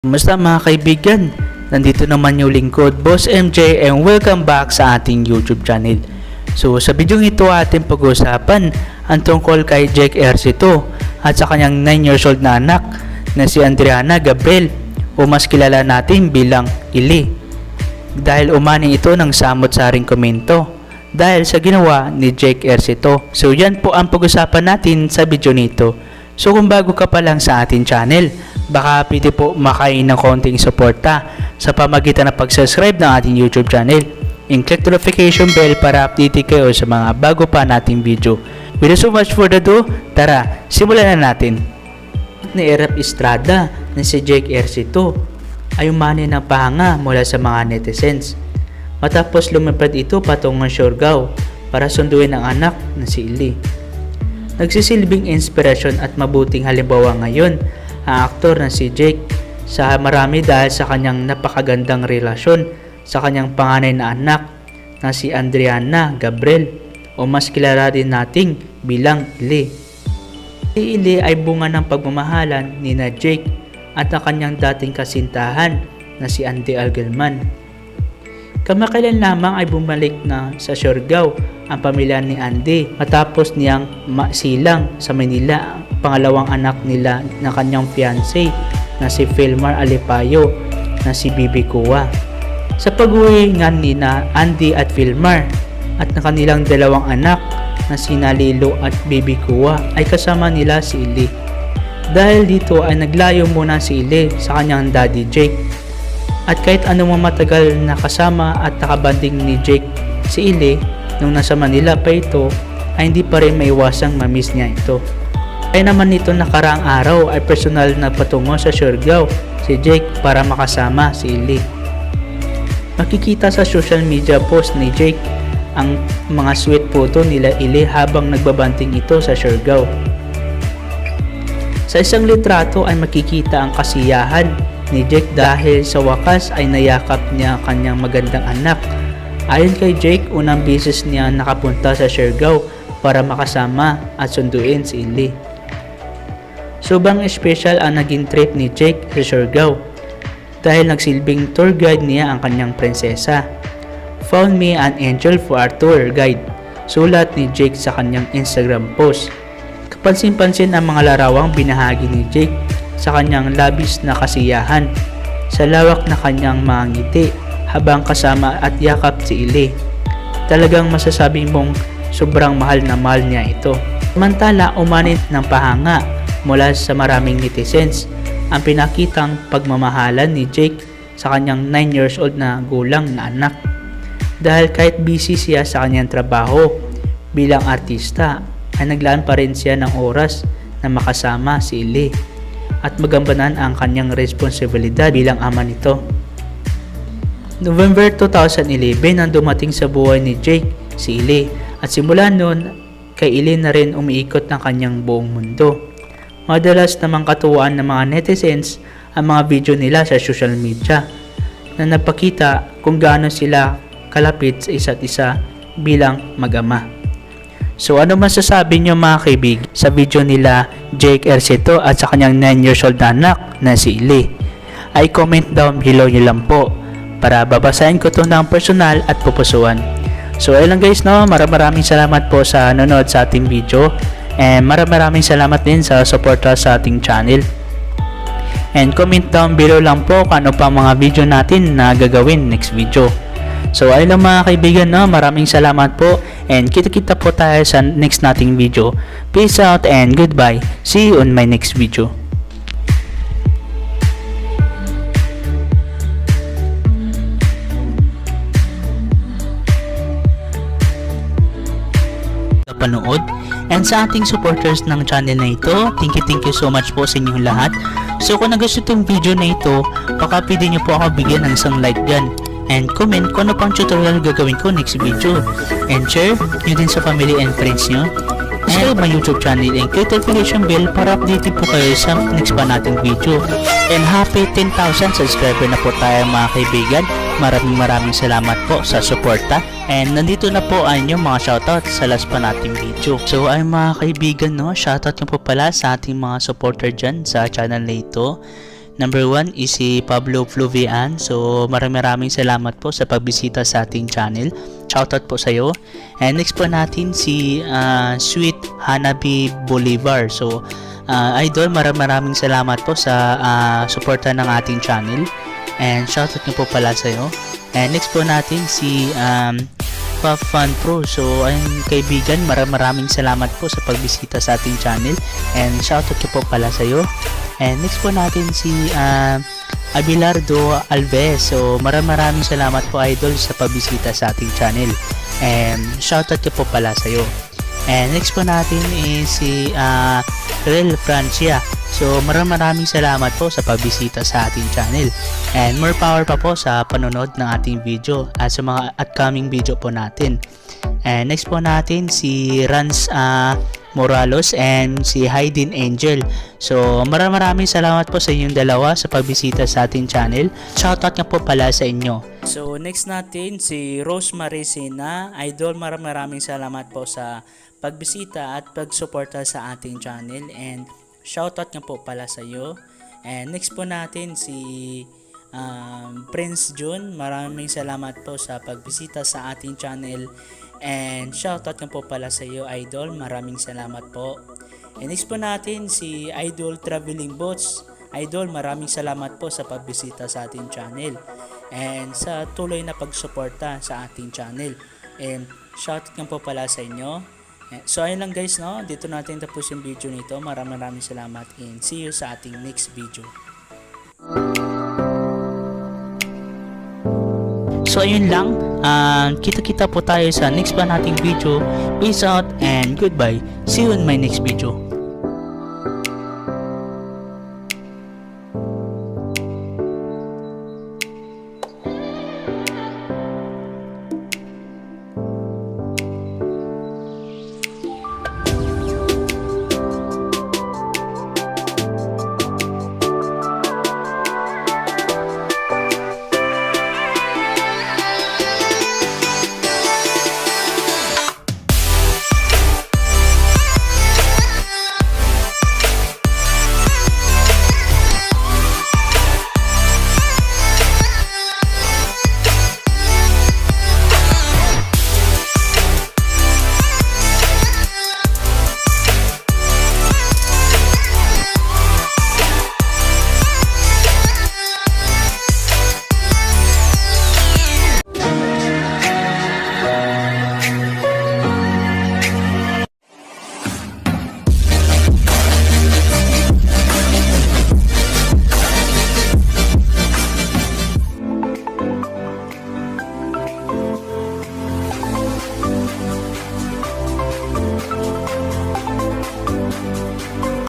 Kumusta mga kaibigan? Nandito naman yung lingkod, Boss MJ, and welcome back sa ating YouTube channel. So sa video ito ating pag-uusapan ang tungkol kay Ejercito at sa kanyang 9 years old na anak na si Adriana Gabriel o mas kilala natin bilang Ellie. Dahil umani ito ng samot-saring komento dahil sa ginawa ni Ejercito. So yan po ang pag-usapan natin sa video nito. So kung bago ka pa lang sa ating channel, baka pwede po makain ng konting suporta sa pamagitan ng pag-subscribe ng ating YouTube channel and click the notification bell para update kayo sa mga bago pa nating video. Without so much further ado, tara, simulan na natin. Ni Erap Estrada na si Ejercito ay umani ng pahanga mula sa mga netizens matapos lumipad ito patungong SIARGAO para sunduin ang anak na si Ellie. Nagsisilbing inspirasyon at mabuting halimbawa ngayon ang aktor na si Jake sa marami dahil sa kanyang napakagandang relasyon sa kanyang panganay na anak na si Adriana Gabriel o mas kilala din nating bilang Ellie. Si Ellie ay bunga ng pagmamahalan ni na Jake at ang kanyang dating kasintahan na si LehMann. Kamakailan lamang ay bumalik na sa SIARGAO ang pamilya ni Andy matapos niyang masilang sa Manila ang pangalawang anak nila na kanyang fiancé na si Philmar Alipayo na si Bibi Kuwa. Sa pag-uwi nga ni na Andy at Philmar at ng kanilang dalawang anak na sina Lilo at Bibi Kuwa ay kasama nila si Ellie. Dahil dito ay naglayo muna si Ellie sa kanyang daddy Jake. At kahit anong matagal na kasama at nakabanding ni Jake si Ellie nung nasa Manila pa ito ay hindi pa rin maiwasang mamiss niya ito. Kaya naman nito nakaraang araw ay personal na patungo sa SIARGAO si Jake para makasama si Ellie. Makikita sa social media post ni Jake ang mga sweet photo nila Ellie habang nagbabanding ito sa SIARGAO. Sa isang litrato ay makikita ang kasiyahan ni Jake dahil sa wakas ay nayakap niya ang kanyang magandang anak. Ayon kay Jake, unang beses niya nakapunta sa SIARGAO para makasama at sunduin si Ellie. Sobrang special ang naging trip ni Jake sa SIARGAO dahil nagsilbing tour guide niya ang kanyang prinsesa. Found me an angel for our tour guide, sulat ni Jake sa kanyang Instagram post. Kapansin-pansin ang mga larawang binahagi ni Jake sa kanyang labis na kasiyahan sa lawak na kanyang mga ngiti habang kasama at yakap si Ellie. Talagang masasabi mong sobrang mahal na mahal niya ito. Samantala, umanit ng pahanga mula sa maraming netizens ang pinakitang pagmamahalan ni Jake sa kanyang 9 years old na gulang na anak. Dahil kahit busy siya sa kanyang trabaho bilang artista ay naglaan pa rin siya ng oras na makasama si Ellie at magambanan ang kanyang responsibilidad bilang ama nito. November 2011 nang dumating sa buhay ni Jake si Ellie at simula noon kay Ellie na rin umiikot ng kanyang buong mundo. Madalas namang katuwaan ng mga netizens ang mga video nila sa social media na napakita kung gaano sila kalapit sa isa't isa bilang mag-ama. So ano masasabi nyo mga kaibig sa video nila Ejercito at sa kanyang 9 years old na anak na si Ellie? Ay comment down below nyo lang po para babasahin ko ito ng personal at pupusuan. So ayun lang guys, no? Maraming salamat po sa nanonood sa ating video and maraming salamat din sa suporta sa ating channel. And comment down below lang po kung ano pa mga video natin na gagawin next video. So ayun lang mga kaibigan, no? Maraming salamat po and kita-kita po tayo sa next nating video. Peace out and goodbye. See you on my next video. Panood and sa ating supporters ng channel na ito, thank you so much po sa inyong lahat. So kung nagustuhan itong video na ito, baka pwede nyo po ako bigyan ng isang like dyan and comment kung ano pang tutorial gagawin ko next video and share nyo din sa family and friends nyo. Subscribe my YouTube channel and click the notification bell para update po kayo sa next pa nating video. And happy 10,000 subscriber na po tayo mga kaibigan. Maraming salamat po sa suporta. And nandito na po ang inyong mga shoutout sa last pa nating video. So ay mga kaibigan, no, shoutout nyo po pala sa ating mga supporter dyan sa channel na ito Number 1 is si Pablo Fluvian. So maraming salamat po sa pagbisita sa ating channel. Shoutout po sa iyo. And next po natin si Sweet Hanabi Bolivar. So idol, maraming salamat po sa suporta ng ating channel. And shoutout niyo po pala sa iyo. And next po natin si Fun Pro. So ayun kaibigan, maraming salamat po sa pagbisita sa ating channel. And shoutout niyo po pala sa iyo. And next po natin si Abelardo Alves. So maraming salamat po idol sa pagbisita sa ating channel. And shoutout ko po pala sa iyo. And next po natin is si Rel Francia. So maraming salamat po sa pagbisita sa ating channel. And more power pa po sa panonood ng ating video at sa mga upcoming video po natin. And next po natin si Rans Moralos and si Haydin Angel. So maraming salamat po sa inyong dalawa sa pagbisita sa ating channel. Shoutout nga po pala sa inyo. So next natin si Rosemary Sina. Idol, maraming salamat po sa pagbisita at pagsuporta sa ating channel. And shoutout nga po pala sa iyo. And next po natin si Prince June. Maraming salamat po sa pagbisita sa ating channel. And shoutout nga po pala sa iyo idol, maraming salamat po. And next po natin si Idol Traveling Boats. Idol, maraming salamat po sa pagbisita sa ating channel and sa tuloy na pagsuporta sa ating channel. And shoutout nga po pala sa inyo. So ayun lang guys, no? Dito natin tapos yung video nito. Maraming salamat and see you sa ating next video. So ayun lang, kita-kita po tayo sa next pa nating video. Peace out and goodbye. See you in my next video.